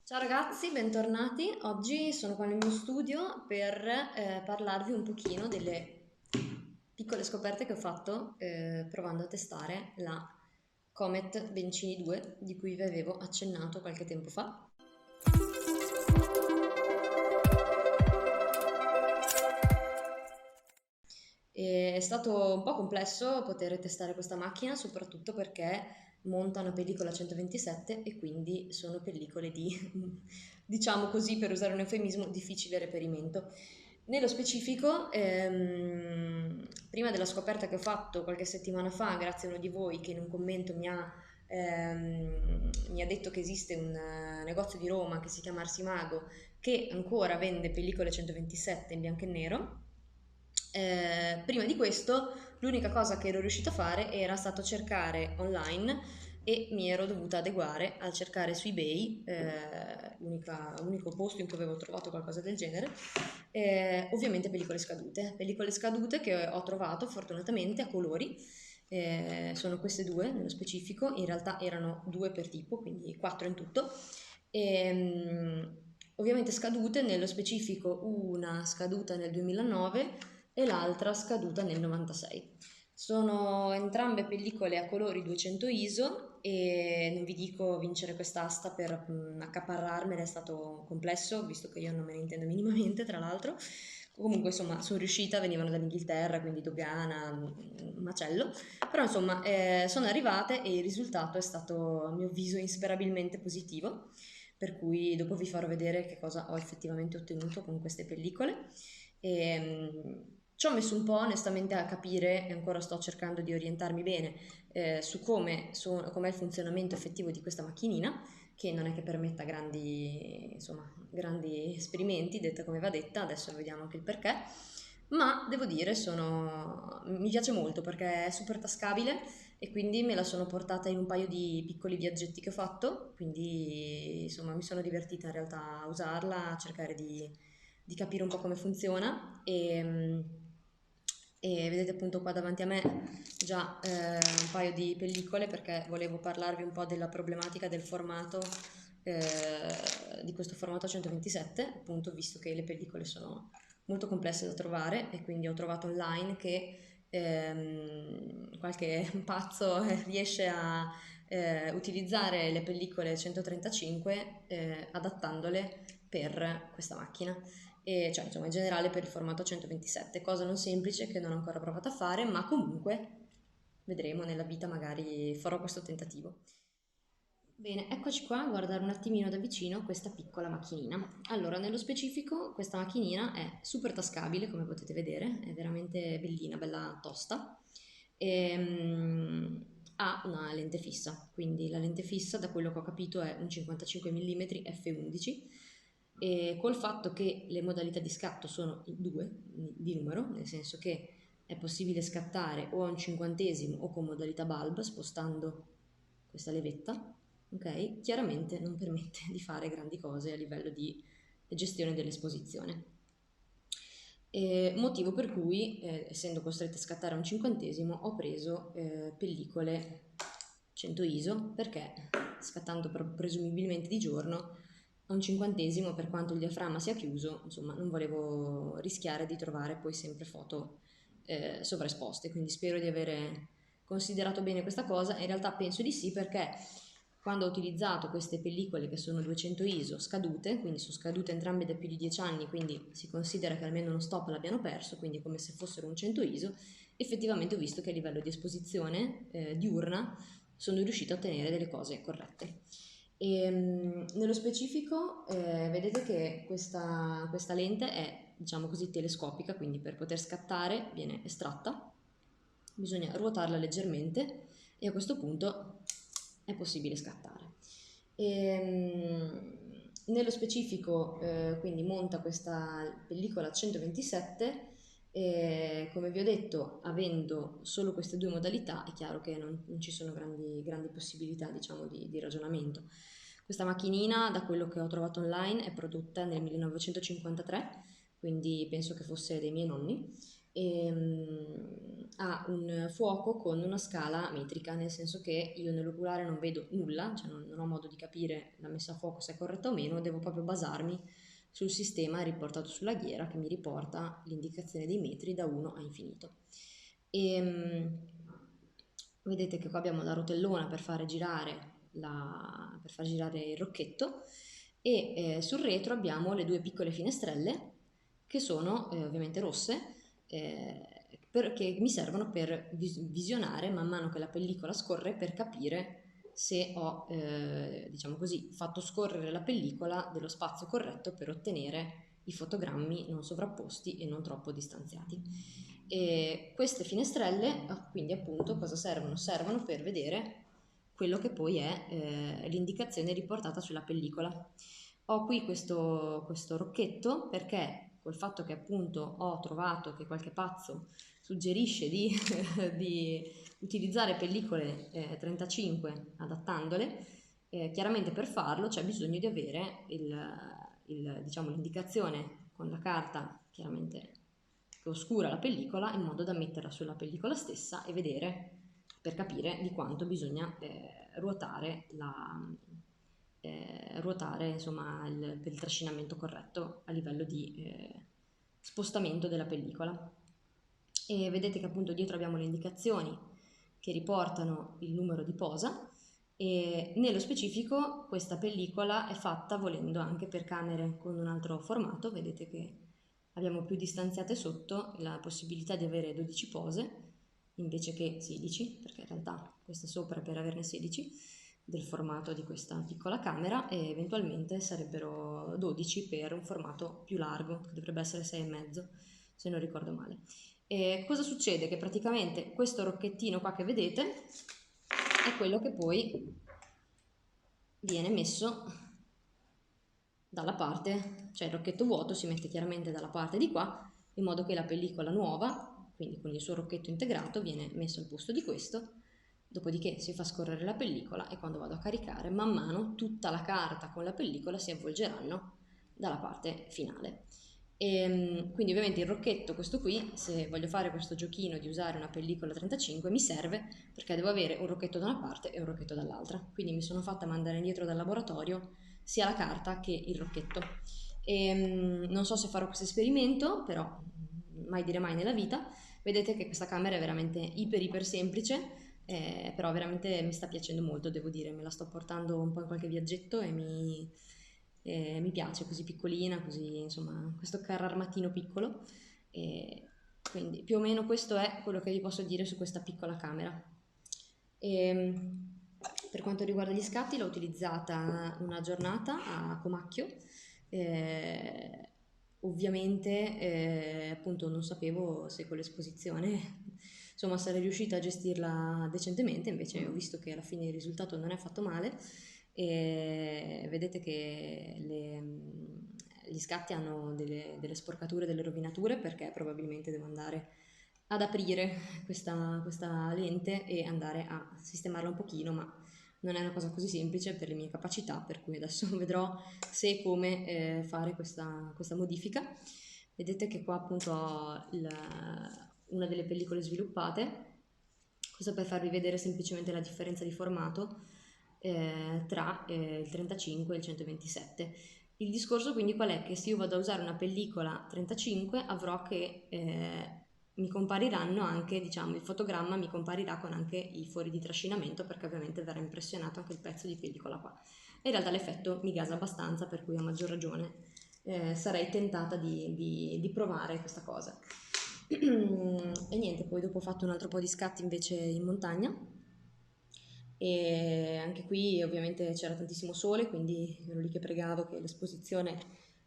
Ciao ragazzi, bentornati. Oggi sono qua nel mio studio per parlarvi un pochino delle piccole scoperte che ho fatto provando a testare la Comet Bencini 2 di cui vi avevo accennato qualche tempo fa. È stato un po' complesso poter testare questa macchina, soprattutto perché monta una pellicola 127 e quindi sono pellicole di, diciamo così, per usare un eufemismo, difficile reperimento. Nello specifico, prima della scoperta che ho fatto qualche settimana fa, grazie a uno di voi che in un commento mi ha detto che esiste un negozio di Roma che si chiama Arsimago che ancora vende pellicole 127 in bianco e nero. Prima di questo, l'unica cosa che ero riuscita a fare era stato cercare online e mi ero dovuta adeguare al cercare su eBay, l'unico posto in cui avevo trovato qualcosa del genere, ovviamente pellicole scadute che ho trovato fortunatamente a colori. Sono queste due nello specifico, in realtà erano due per tipo, quindi quattro in tutto. Ovviamente scadute, nello specifico una scaduta nel 2009 e l'altra scaduta nel 96. Sono entrambe pellicole a colori 200 ISO e non vi dico vincere quest'asta per accaparrarmela, è stato complesso, visto che io non me ne intendo minimamente, tra l'altro. Comunque, insomma, sono riuscita, venivano dall'Inghilterra, quindi dogana, un macello. Però, insomma, sono arrivate e il risultato è stato, a mio avviso, insperabilmente positivo. Per cui dopo vi farò vedere che cosa ho effettivamente ottenuto con queste pellicole. Ci ho messo un po' onestamente a capire, e ancora sto cercando di orientarmi bene, su com'è il funzionamento effettivo di questa macchinina, che non è che permetta grandi, insomma, grandi esperimenti, detta come va detta, adesso vediamo anche il perché. Ma devo dire, mi piace molto perché è super tascabile e quindi me la sono portata in un paio di piccoli viaggetti che ho fatto, quindi insomma mi sono divertita in realtà a usarla, a cercare di capire un po' come funziona e vedete appunto qua davanti a me già un paio di pellicole perché volevo parlarvi un po' della problematica del formato di questo formato 127, appunto visto che le pellicole sono molto complesse da trovare e quindi ho trovato online che qualche pazzo riesce a utilizzare le pellicole 135 adattandole per questa macchina e cioè insomma in generale per il formato 127, cosa non semplice che non ho ancora provato a fare, ma comunque vedremo nella vita, magari farò questo tentativo. Bene, eccoci qua a guardare un attimino da vicino questa piccola macchinina. Allora, nello specifico, questa macchinina è super tascabile, come potete vedere, è veramente bellina, bella tosta. Ha una lente fissa, quindi la lente fissa, da quello che ho capito, è un 55 mm f11 e col fatto che le modalità di scatto sono due di numero, nel senso che è possibile scattare o a un cinquantesimo o con modalità bulb spostando questa levetta, ok? Chiaramente non permette di fare grandi cose a livello di gestione dell'esposizione. Motivo per cui, essendo costretta a scattare a un cinquantesimo, ho preso pellicole 100 ISO perché scattando presumibilmente di giorno a un cinquantesimo, per quanto il diaframma sia chiuso, insomma, non volevo rischiare di trovare poi sempre foto sovraesposte, quindi spero di avere considerato bene questa cosa. In realtà penso di sì perché quando ho utilizzato queste pellicole che sono 200 ISO scadute, quindi sono scadute entrambe da più di 10 anni, quindi si considera che almeno uno stop l'abbiano perso, quindi come se fossero un 100 ISO, effettivamente ho visto che a livello di esposizione diurna sono riuscita a ottenere delle cose corrette. Nello specifico vedete che questa lente è, diciamo così, telescopica, quindi per poter scattare viene estratta, bisogna ruotarla leggermente e a questo punto è possibile scattare. Nello specifico quindi monta questa pellicola 127 e come vi ho detto, avendo solo queste due modalità, è chiaro che non ci sono grandi possibilità, diciamo, di ragionamento. Questa macchinina, da quello che ho trovato online, è prodotta nel 1953, quindi penso che fosse dei miei nonni. ha un fuoco con una scala metrica, nel senso che io nell'oculare non vedo nulla, cioè non ho modo di capire la messa a fuoco se è corretta o meno, devo proprio basarmi sul sistema riportato sulla ghiera che mi riporta l'indicazione dei metri da 1 a infinito. Vedete che qua abbiamo la rotellona per far girare il rocchetto e sul retro abbiamo le due piccole finestrelle che sono ovviamente rosse, che mi servono per visionare man mano che la pellicola scorre, per capire se ho, diciamo così, fatto scorrere la pellicola dello spazio corretto per ottenere i fotogrammi non sovrapposti e non troppo distanziati. E queste finestrelle, quindi appunto, cosa servono? Servono per vedere quello che poi è l'indicazione riportata sulla pellicola. Ho qui questo rocchetto perché col fatto che appunto ho trovato che qualche pazzo suggerisce di utilizzare pellicole 35 adattandole, chiaramente per farlo c'è bisogno di avere diciamo, l'indicazione con la carta chiaramente che oscura la pellicola, in modo da metterla sulla pellicola stessa e vedere, per capire di quanto bisogna ruotare insomma, per il trascinamento corretto a livello di spostamento della pellicola. E vedete che appunto dietro abbiamo le indicazioni che riportano il numero di posa, e nello specifico questa pellicola è fatta volendo anche per camere con un altro formato. Vedete che abbiamo più distanziate sotto la possibilità di avere 12 pose invece che 16, perché in realtà questa sopra è per averne 16 del formato di questa piccola camera, e eventualmente sarebbero 12 per un formato più largo, che dovrebbe essere 6,5 se non ricordo male. E cosa succede? Che praticamente questo rocchettino qua che vedete è quello che poi viene messo dalla parte, cioè il rocchetto vuoto si mette chiaramente dalla parte di qua, in modo che la pellicola nuova, quindi con il suo rocchetto integrato, viene messo al posto di questo. Dopodiché si fa scorrere la pellicola e quando vado a caricare, man mano tutta la carta con la pellicola si avvolgeranno dalla parte finale. Quindi ovviamente il rocchetto, questo qui, se voglio fare questo giochino di usare una pellicola 35, mi serve perché devo avere un rocchetto da una parte e un rocchetto dall'altra. Quindi mi sono fatta mandare indietro dal laboratorio sia la carta che il rocchetto. Non so se farò questo esperimento, però mai dire mai nella vita. Vedete che questa camera è veramente iper semplice, però veramente mi sta piacendo molto, devo dire. Me la sto portando un po' in qualche viaggetto e mi piace, così piccolina, così insomma, questo carro armatino piccolo. E quindi più o meno questo è quello che vi posso dire su questa piccola camera. Per quanto riguarda gli scatti, l'ho utilizzata una giornata a Comacchio. Ovviamente appunto non sapevo se con l'esposizione insomma sarei riuscita a gestirla decentemente, invece ho visto che alla fine il risultato non è affatto male, e vedete che gli scatti hanno delle sporcature, delle rovinature, perché probabilmente devo andare ad aprire questa lente e andare a sistemarla un pochino, ma non è una cosa così semplice per le mie capacità, per cui adesso vedrò se e come fare questa modifica. Vedete che qua appunto ho una delle pellicole sviluppate, questo per farvi vedere semplicemente la differenza di formato tra il 35 e il 127. Il discorso quindi qual è? Che se io vado a usare una pellicola 35 avrò che mi compariranno anche, diciamo, il fotogramma mi comparirà con anche i fori di trascinamento, perché ovviamente verrà impressionato anche il pezzo di pellicola qua. E in realtà l'effetto mi gasa abbastanza, per cui a maggior ragione sarei tentata di provare questa cosa. E niente, poi dopo ho fatto un altro po' di scatti invece in montagna, e anche qui ovviamente c'era tantissimo sole, quindi ero lì che pregavo che l'esposizione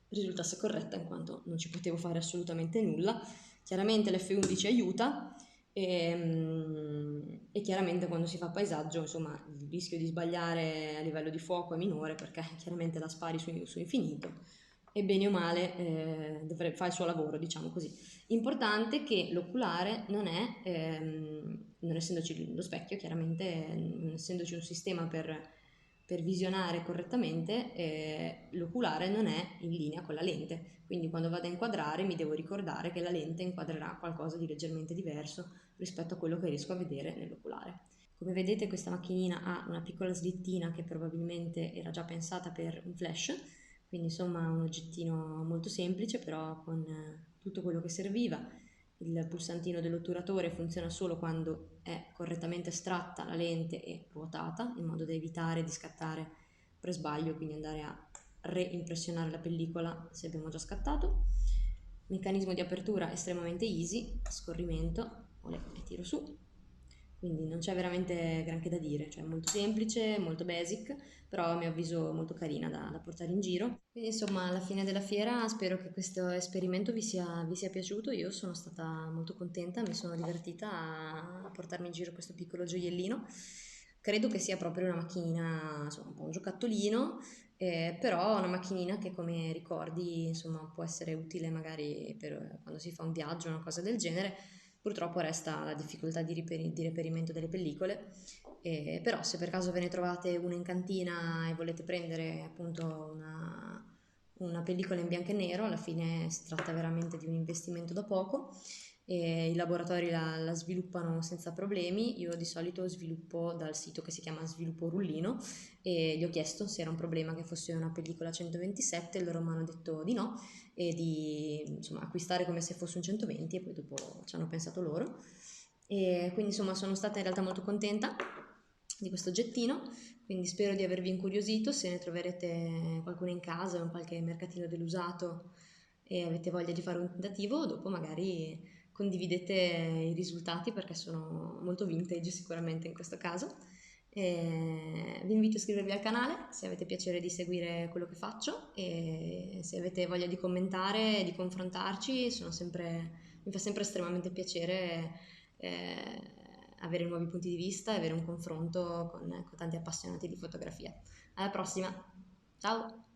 risultasse corretta, in quanto non ci potevo fare assolutamente nulla. Chiaramente l'F11 aiuta, e chiaramente quando si fa paesaggio, insomma, il rischio di sbagliare a livello di fuoco è minore, perché chiaramente la spari su infinito e bene o male fa il suo lavoro, diciamo così. Importante che l'oculare non essendoci lo specchio, chiaramente, non essendoci un sistema per per visionare correttamente l'oculare non è in linea con la lente, quindi quando vado a inquadrare mi devo ricordare che la lente inquadrerà qualcosa di leggermente diverso rispetto a quello che riesco a vedere nell'oculare. Come vedete questa macchinina ha una piccola slittina che probabilmente era già pensata per un flash, quindi insomma un oggettino molto semplice però con tutto quello che serviva. Il pulsantino dell'otturatore funziona solo quando è correttamente estratta la lente e ruotata, in modo da evitare di scattare per sbaglio, quindi andare a reimpressionare la pellicola se abbiamo già scattato. Meccanismo di apertura estremamente easy, scorrimento, e tiro su. Quindi non c'è veramente granché da dire, cioè molto semplice, molto basic, però a mio avviso molto carina da portare in giro. Quindi insomma alla fine della fiera spero che questo esperimento vi sia piaciuto, io sono stata molto contenta, mi sono divertita a portarmi in giro questo piccolo gioiellino. Credo che sia proprio una macchinina, insomma un po' un giocattolino, però una macchinina che come ricordi insomma può essere utile magari per quando si fa un viaggio o una cosa del genere. Purtroppo resta la difficoltà di reperimento delle pellicole, però se per caso ve ne trovate una in cantina e volete prendere appunto una pellicola in bianco e nero, alla fine si tratta veramente di un investimento da poco e i laboratori la sviluppano senza problemi. Io di solito sviluppo dal sito che si chiama Sviluppo Rullino e gli ho chiesto se era un problema che fosse una pellicola 127 e loro mi hanno detto di no e di insomma, acquistare come se fosse un 120 e poi dopo ci hanno pensato loro. E quindi insomma sono stata in realtà molto contenta di questo oggettino, quindi spero di avervi incuriosito. Se ne troverete qualcuno in casa o in qualche mercatino dell'usato e avete voglia di fare un tentativo, dopo magari condividete i risultati perché sono molto vintage sicuramente in questo caso. Vi invito a iscrivervi al canale se avete piacere di seguire quello che faccio e se avete voglia di commentare e di confrontarci, mi fa sempre estremamente piacere avere nuovi punti di vista e avere un confronto con tanti appassionati di fotografia. Alla prossima, ciao!